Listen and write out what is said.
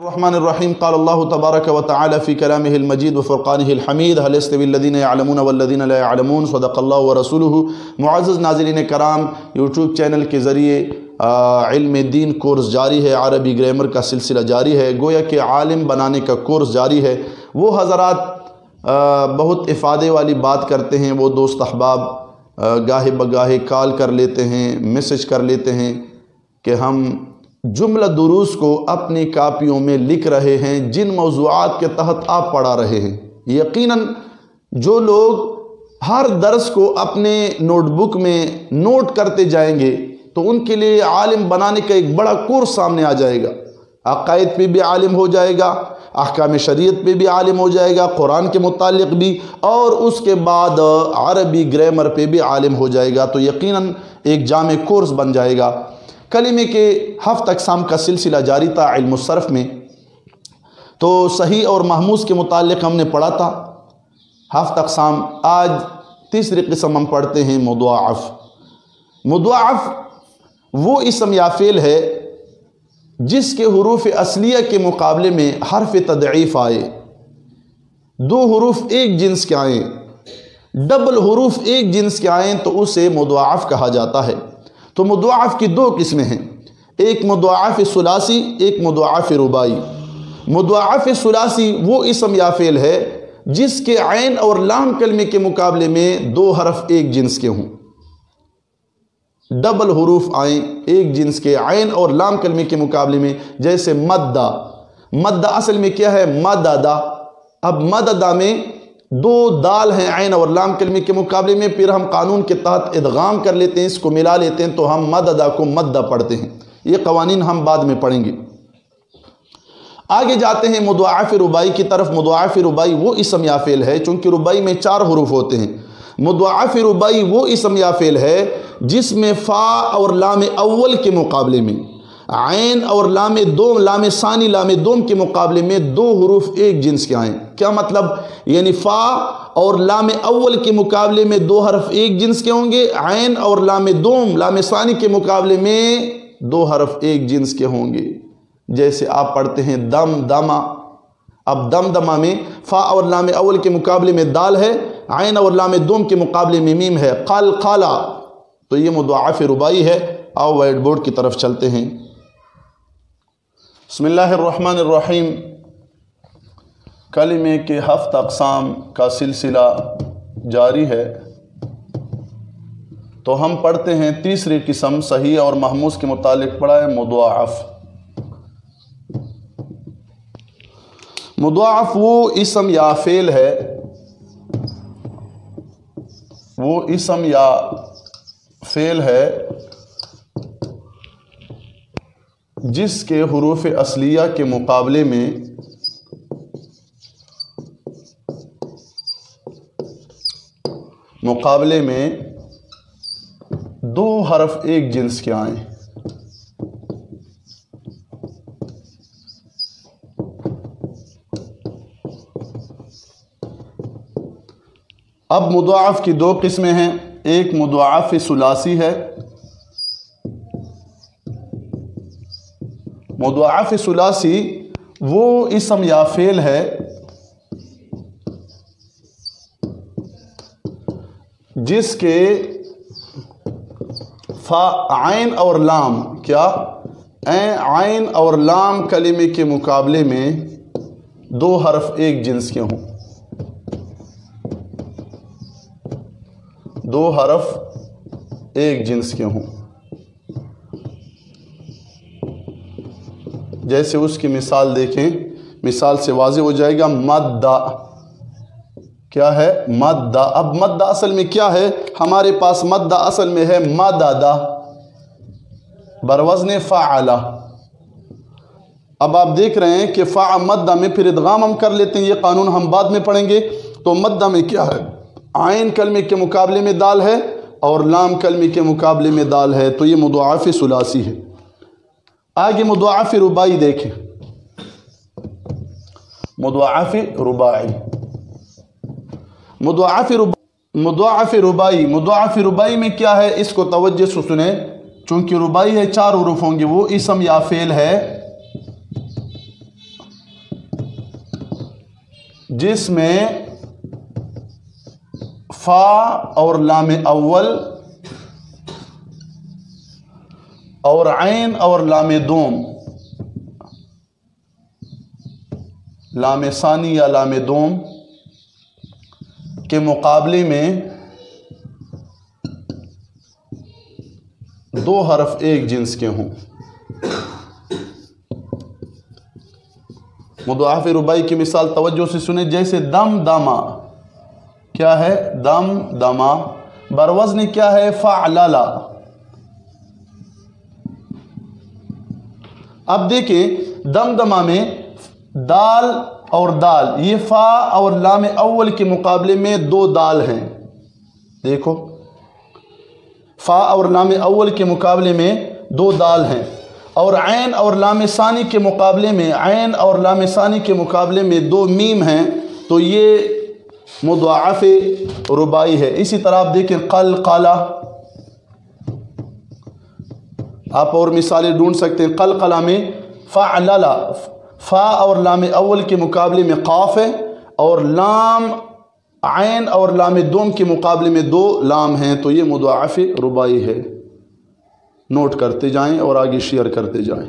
الرحمن الرحیم قال اللہ تبارک و تعالی فی کلامہ المجید و فرقانہ الحمید هل يستوی الذین یعلمون والذین لا یعلمون صدق اللہ ورسولہ۔ معزز ناظرین کرام، یوٹیوب چینل کے ذریعے علم دین کورس جاری ہے، عربی گرامر کا سلسلہ جاری ہے، گویا کہ عالم بنانے کا کورس جاری ہے۔ وہ حضرات بہت افادے والی بات کرتے ہیں، وہ دوست احباب گاہے بگاہے کال کر لیتے ہیں، میسج کر لیتے ہیں کہ ہم جملہ دروس کو اپنی کاپیوں میں لکھ رہے ہیں جن موضوعات کے تحت آپ پڑھا رہے ہیں۔ یقیناً جو لوگ ہر درس کو اپنے نوٹ بک میں نوٹ کرتے جائیں گے تو ان کے لیے عالم بنانے کا ایک بڑا کورس سامنے آ جائے گا۔ عقائد پہ بھی عالم ہو جائے گا، احکام شریعت پہ بھی عالم ہو جائے گا، قرآن کے متعلق بھی، اور اس کے بعد عربی گرامر پہ بھی عالم ہو جائے گا۔ تو یقیناً ایک جامع کورس بن جائے گا۔ کلمے کے 7 اقسام کا سلسلہ جاری تھا علم-U-Sarf میں، تو صحیح اور محموز کے متعلق ہم نے پڑھا تھا 7 اقسام۔ آج تیسری قسم ہم پڑھتے ہیں مضاعف۔ مضاعف وہ اسم یا فعل ہے جس کے حروف اصلیہ کے مقابلے میں حرف تضعیف آئے، 2 حروف ایک جنس کے آئیں، ڈبل حروف ایک جنس کے آئیں تو اسے مضاعف کہا جاتا ہے۔ تو مضاعف کی 2 قسمیں ہیں، ایک مضاعف ثلاثی، ایک مضاعف رباعی۔ مضاعف ثلاثی وہ اسم یا فعل ہے جس کے عین اور لام کلمے کے مقابلے میں 2 حرف ایک جنس کے ہوں، ڈبل حروف آئیں ایک جنس کے عین اور لام کلمے کے مقابلے میں، جیسے مدہ۔ مدہ اصل میں کیا ہے؟ مددہ۔ اب مددہ میں 2 دال ہیں عین اور لام کلمے کے مقابلے میں، پھر ہم قانون کے تحت ادغام کر لیتے ہیں، اس کو ملا لیتے ہیں تو ہم مددہ کو مدہ پڑھتے ہیں۔ یہ قوانین ہم بعد میں پڑھیں گے۔ آگے جاتے ہیں مضاعف رباعی کی طرف۔ مضاعف رباعی وہ اسم یا فعل ہے، چونکہ رباعی میں 4 حروف ہوتے ہیں۔ مضاعف رباعی وہ اسم یا فعل ہے جس میں فا اور لام اول کے مقابلے میں، عین اور لام دوم، لام ثانی لام دوم کے مقابلے میں 2 حروف ایک جنس کے آئیں۔ کیا مطلب؟ یعنی فا اور لام اول کے مقابلے میں 2 حرف ایک جنس کے ہوں گے، عین اور لام دوم لام ثانی کے مقابلے میں 2 حرف ایک جنس کے ہوں گے۔ جیسے آپ پڑھتے ہیں دم دمہ۔ اب دم دمہ میں فا اور لام اول کے مقابلے میں دال ہے، عین اور لام دوم کے مقابلے میں میم ہے، قال قالا۔ تو یہ مضاعف رباعی ہے۔ آؤ وائٹ بورڈ کی طرف چلتے ہیں۔ بسم اللہ الرحمن الرحیم۔ کلمے کے 7 اقسام کا سلسلہ جاری ہے، تو ہم پڑھتے ہیں تیسری قسم، صحیح اور محموز کے متعلق پڑھا ہے مضاعف۔ مضاعف وہ اسم یا فعل ہے، وہ اسم یا فعل ہے جس کے حروف اصلیہ کے مقابلے میں میں 2 حرف ایک جنس کے آئیں۔ اب مضاعف کی 2 قسمیں ہیں، ایک مضاعف ثلاثی ہے۔ مضاعف ثلاثی وہ اسم یا فعل ہے جس کے فا عین اور لام، کیا عین اور لام کلمے کے مقابلے میں 2 حرف ایک جنس کے ہوں، 2 حرف ایک جنس کے ہوں۔ جیسے اس کی مثال دیکھیں، مثال سے واضح ہو جائے گا۔ مدہ، کیا ہے؟ مدہ۔ اب مدہ اصل میں کیا ہے؟ ہمارے پاس مدہ اصل میں ہے مددہ بروزن فعلہ۔ اب آپ دیکھ رہے ہیں کہ فا مدہ میں پھر ادغام ہم کر لیتے ہیں، یہ قانون ہم بعد میں پڑھیں گے۔ تو مدہ میں کیا ہے؟ عین کلمے کے مقابلے میں دال ہے اور لام کلمے کے مقابلے میں دال ہے، تو یہ مضاعف ثلاثی ہے۔ آگے مضاعف رباعی دیکھیں۔ مضاعف رباعی، مضاعف رباعی میں کیا ہے؟ اس کو توجہ سے سنیں، چونکہ رباعی ہے 4 حروف ہوں گے، وہ اسم یا فعل ہے جس میں فا اور لام اول اور عین اور لام دوم، لام ثانی یا لام دوم کے مقابلے میں دو حرف ایک جنس کے ہوں۔ مضاعف رباعی کی مثال توجہ سے سنیں، جیسے دم دما، کیا ہے؟ دم دما، بروزن کیا ہے؟ فعللا۔ اب دیکھیں دم دما میں دال اور دال، یہ فا اور لام اول کے مقابلے میں دو دال ہیں، دیکھو فا اور لام اول کے مقابلے میں دو دال ہیں، اور عین اور لام ثانی کے مقابلے میں، عین اور لام ثانی کے مقابلے میں دو میم ہیں، تو یہ مضاعف رباعی ہے۔ اسی طرح آپ دیکھیں قلقلہ، آپ اور مثالیں ڈھونڈ سکتے ہیں۔ قلقلہ میں فعللا، فا اور لام اول کے مقابلے میں قاف ہے، اور لام عین اور لام دوم کے مقابلے میں دو لام ہیں، تو یہ مضاعف رباعی ہے۔ نوٹ کرتے جائیں اور آگے شیئر کرتے جائیں۔